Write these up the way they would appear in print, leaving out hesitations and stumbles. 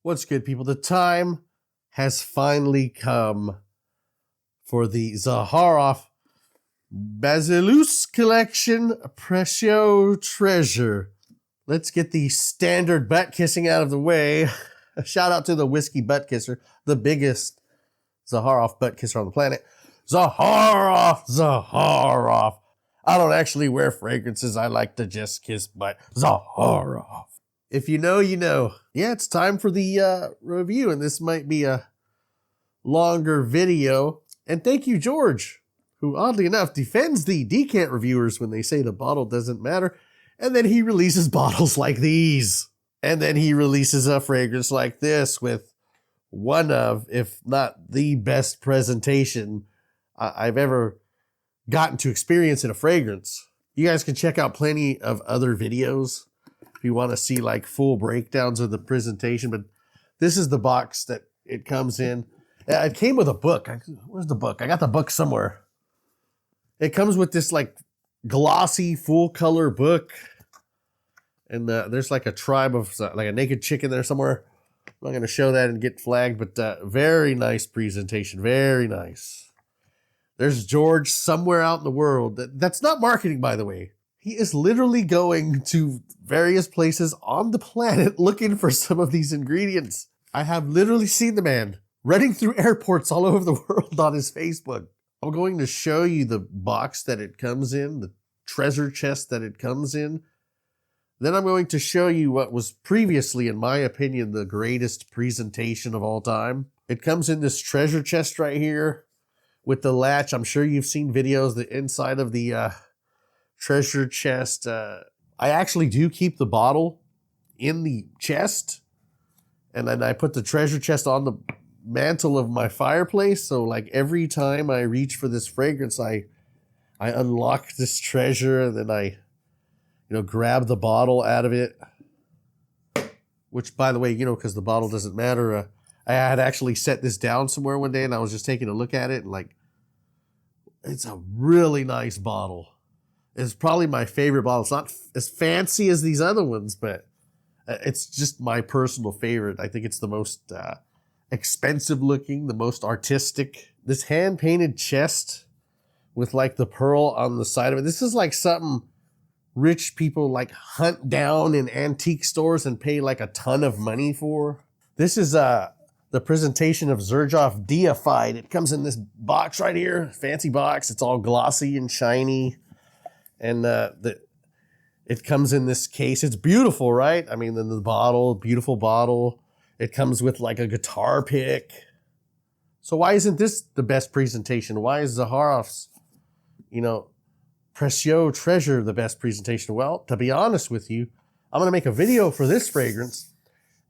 What's good, people? The time has finally come for the Zaharoff Basileus collection Precio treasure. Let's get the standard butt kissing out of the way. A shout out to the whiskey butt kisser, the biggest Zaharoff butt kisser on the planet. Zaharoff. I don't actually wear fragrances. I like to just kiss butt. Zaharoff. If you know, you know. Yeah, it's time for the review, and this might be a longer video. And thank you, George, who oddly enough defends the decant reviewers when they say the bottle doesn't matter. And then he releases bottles like these. And then he releases a fragrance like this with one of, if not the best presentation I've ever gotten to experience in a fragrance. You guys can check out plenty of other videos if you want to see like full breakdowns of the presentation, but this is the box that it comes in. It came with a book. Where's the book? I got the book somewhere. It comes with this like glossy full color book. And there's like a tribe of like a naked chicken there somewhere. I'm not going to show that and get flagged, but very nice presentation. Very nice. There's George somewhere out in the world. That's not marketing, by the way. He is literally going to various places on the planet looking for some of these ingredients. I have literally seen the man running through airports all over the world on his Facebook. I'm going to show you the box that it comes in, the treasure chest that it comes in. Then I'm going to show you what was previously, in my opinion, the greatest presentation of all time. It comes in this treasure chest right here with the latch. I'm sure you've seen videos, the inside of the treasure chest. I actually do keep the bottle in the chest, and then I put the treasure chest on the mantle of my fireplace. So like every time I reach for this fragrance, I unlock this treasure, and then I grab the bottle out of it, which, by the way, because the bottle doesn't matter, I had actually set this down somewhere one day, and I was just taking a look at it, and like, it's a really nice bottle. It's probably my favorite bottle. It's not as fancy as these other ones, but it's just my personal favorite. I think it's the most expensive looking, the most artistic. This hand-painted chest with like the pearl on the side of it. This is like something rich people like hunt down in antique stores and pay like a ton of money for. This is the presentation of Zaharoff Deified. It comes in this box right here, fancy box. It's all glossy and shiny, and it comes in this case. It's beautiful, right? I mean, the bottle, beautiful bottle. It comes with like a guitar pick. So why isn't this the best presentation? Why is Zaharoff's, Precio treasure the best presentation? Well, to be honest with you, I'm going to make a video for this fragrance.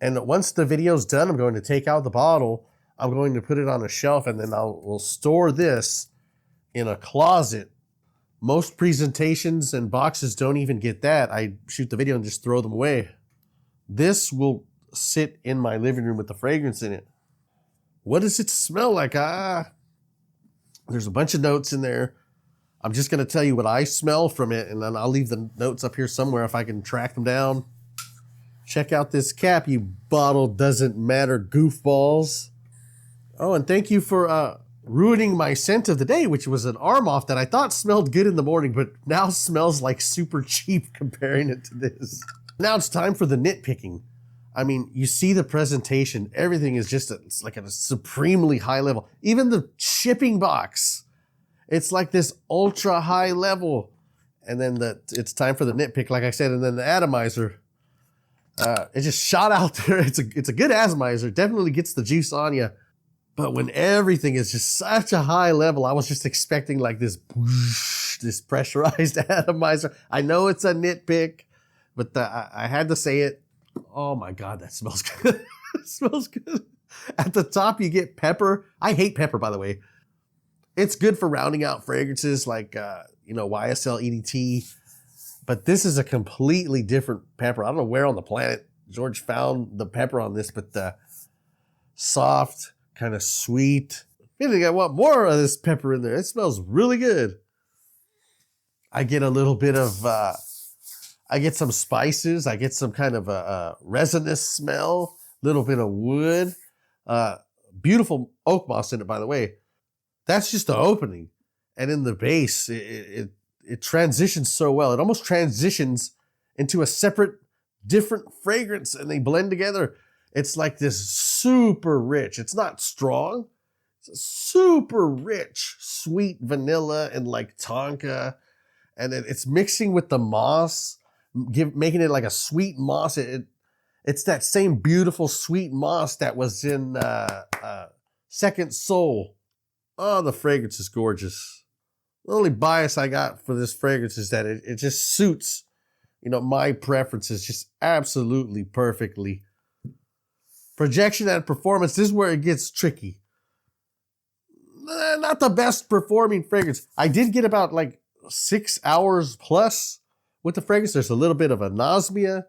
And once the video's done, I'm going to take out the bottle. I'm going to put it on a shelf, and then we'll store this in a closet. Most presentations and boxes don't even get that. I shoot the video and just throw them away. This will sit in my living room with the fragrance in it. What does it smell like? There's a bunch of notes in there. I'm just going to tell you what I smell from it, and then I'll leave the notes up here somewhere if I can track them down. Check out this cap, you bottle doesn't matter goofballs. Oh, and thank you for ruining my scent of the day, which was an arm off that I thought smelled good in the morning, but now smells like super cheap comparing it to this. Now it's time for the nitpicking. I mean, you see the presentation. Everything is just it's like at a supremely high level. Even the shipping box. It's like this ultra high level. And then it's time for the nitpick, like I said, and then the atomizer. It just shot out there. It's a good atomizer. Definitely gets the juice on you. But when everything is just such a high level, I was just expecting like this whoosh, this pressurized atomizer. I know it's a nitpick, but I had to say it. Oh my God, that smells good. It smells good. At the top, you get pepper. I hate pepper, by the way. It's good for rounding out fragrances like, YSL EDT. But this is a completely different pepper. I don't know where on the planet George found the pepper on this, but soft, kind of sweet. I think I want more of this pepper in there. It smells really good. I get a little bit of, I get some spices. I get some kind of a resinous smell. little bit of wood, beautiful oak moss in it, by the way. That's just the opening. And in the base, it transitions so well. It almost transitions into a separate, different fragrance, and they blend together. It's like this super rich. It's not strong. It's super rich, sweet vanilla and like tonka. And it's mixing with the moss, making it like a sweet moss. It's that same beautiful sweet moss that was in Second Soul. Oh, the fragrance is gorgeous. The only bias I got for this fragrance is that it just suits, my preferences just absolutely perfectly. Projection and performance, this is where it gets tricky. Not the best performing fragrance. I did get about like 6 hours plus with the fragrance. There's a little bit of anosmia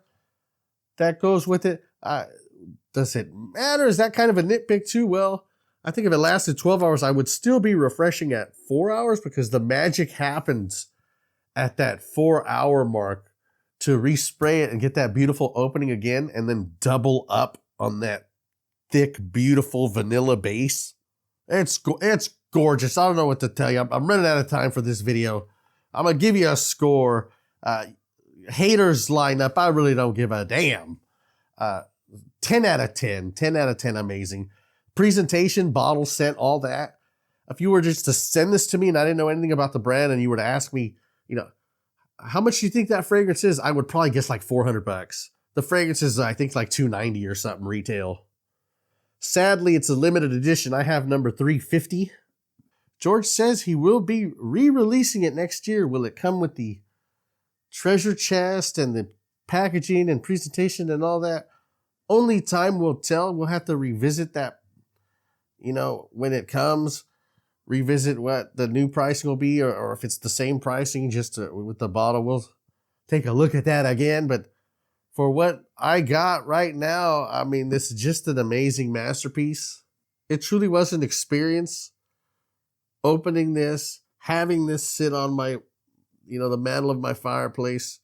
that goes with it. Does it matter? Is that kind of a nitpick too? Well, I think if it lasted 12 hours, I would still be refreshing at 4 hours because the magic happens at that 4-hour mark to respray it and get that beautiful opening again and then double up on that thick, beautiful vanilla base. It's gorgeous. I don't know what to tell you. I'm running out of time for this video. I'm going to give you a score. Haters line up. I really don't give a damn. 10 out of 10. 10 out of 10 amazing. Presentation, bottle, scent, all that. If you were just to send this to me and I didn't know anything about the brand and you were to ask me, how much do you think that fragrance is? I would probably guess like $400. The fragrance is, I think, like $290 or something retail. Sadly, it's a limited edition. I have number 350. George says he will be re-releasing it next year. Will it come with the treasure chest and the packaging and presentation and all that? Only time will tell. We'll have to revisit that, when it comes. Revisit what the new pricing will be, or if it's the same pricing just with the bottle. We'll take a look at that again. But for what I got right now, I mean, this is just an amazing masterpiece. It truly was an experience. Opening this, having this sit on my, the mantle of my fireplace,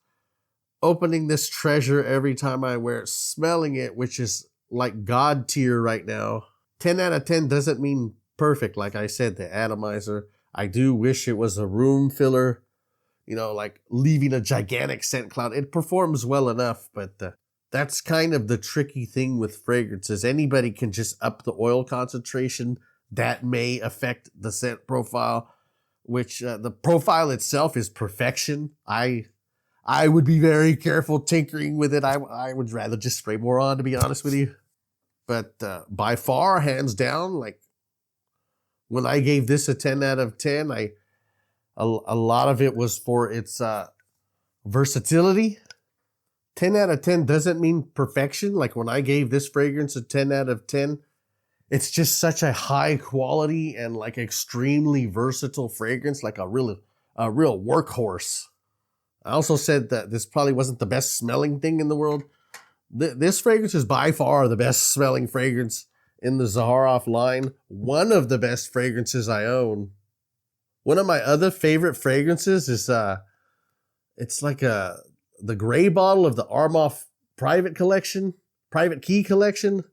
opening this treasure every time I wear it, smelling it, which is like God tier right now. 10 out of 10 doesn't mean perfect. Like I said, the atomizer, I do wish it was a room filler, like leaving a gigantic scent cloud. It performs well enough, but that's kind of the tricky thing with fragrances. Anybody can just up the oil concentration. That may affect the scent profile, which the profile itself is perfection. I would be very careful tinkering with it. I would rather just spray more on, to be honest with you. But by far, hands down, like when I gave this a 10 out of 10, a lot of it was for its versatility. 10 out of 10 doesn't mean perfection. Like when I gave this fragrance a 10 out of 10, it's just such a high quality and like extremely versatile fragrance, like a real workhorse. I also said that this probably wasn't the best smelling thing in the world. This fragrance is by far the best smelling fragrance in the Zaharoff line. One of the best fragrances I own. One of my other favorite fragrances is it's like the gray bottle of the Armoff private key collection.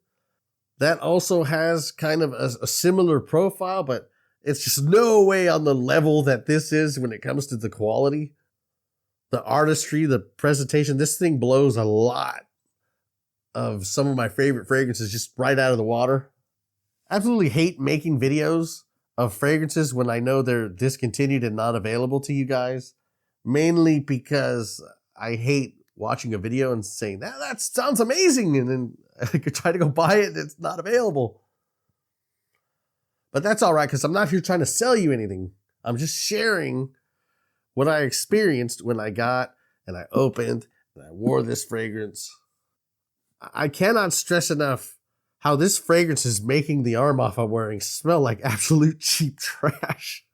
That also has kind of a similar profile, but it's just no way on the level that this is when it comes to the quality, the artistry, the presentation. This thing blows a lot of some of my favorite fragrances just right out of the water. Absolutely hate making videos of fragrances when I know they're discontinued and not available to you guys, mainly because I hate watching a video and saying, that sounds amazing, and then I could try to go buy it and it's not available. But that's all right, because I'm not here trying to sell you anything. I'm just sharing what I experienced when I got and I opened and I wore this fragrance. I cannot stress enough how this fragrance is making the Armoff I'm wearing smell like absolute cheap trash.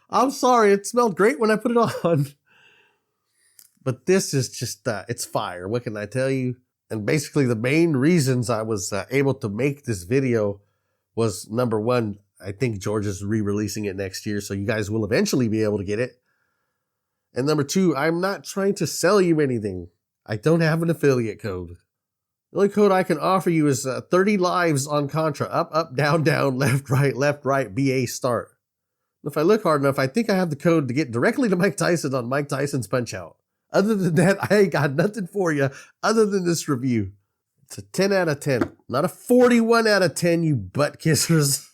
I'm sorry, it smelled great when I put it on. But this is just, it's fire. What can I tell you? And basically the main reasons I was able to make this video was, number one, I think George is re-releasing it next year, so you guys will eventually be able to get it. And number two, I'm not trying to sell you anything. I don't have an affiliate code. The only code I can offer you is 30 lives on Contra. Up, up, down, down, left, right, BA, start. If I look hard enough, I think I have the code to get directly to Mike Tyson on Mike Tyson's Punch-Out. Other than that, I ain't got nothing for you other than this review. It's a 10 out of 10. Not a 41 out of 10, you butt kissers.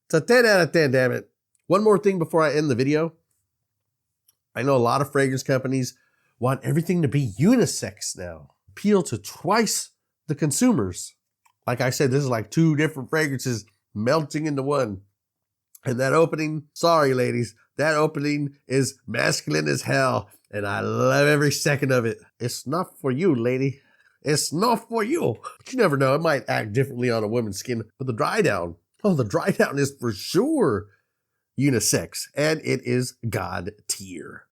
It's a 10 out of 10, damn it. One more thing before I end the video. I know a lot of fragrance companies want everything to be unisex now. Appeal to twice the consumers. Like I said, this is like 2 different fragrances melting into one. And that opening, sorry ladies, that opening is masculine as hell. And I love every second of it. It's not for you, lady. It's not for you. But you never know, it might act differently on a woman's skin. But the dry down, oh, the dry down is for sure unisex. And it is God tier.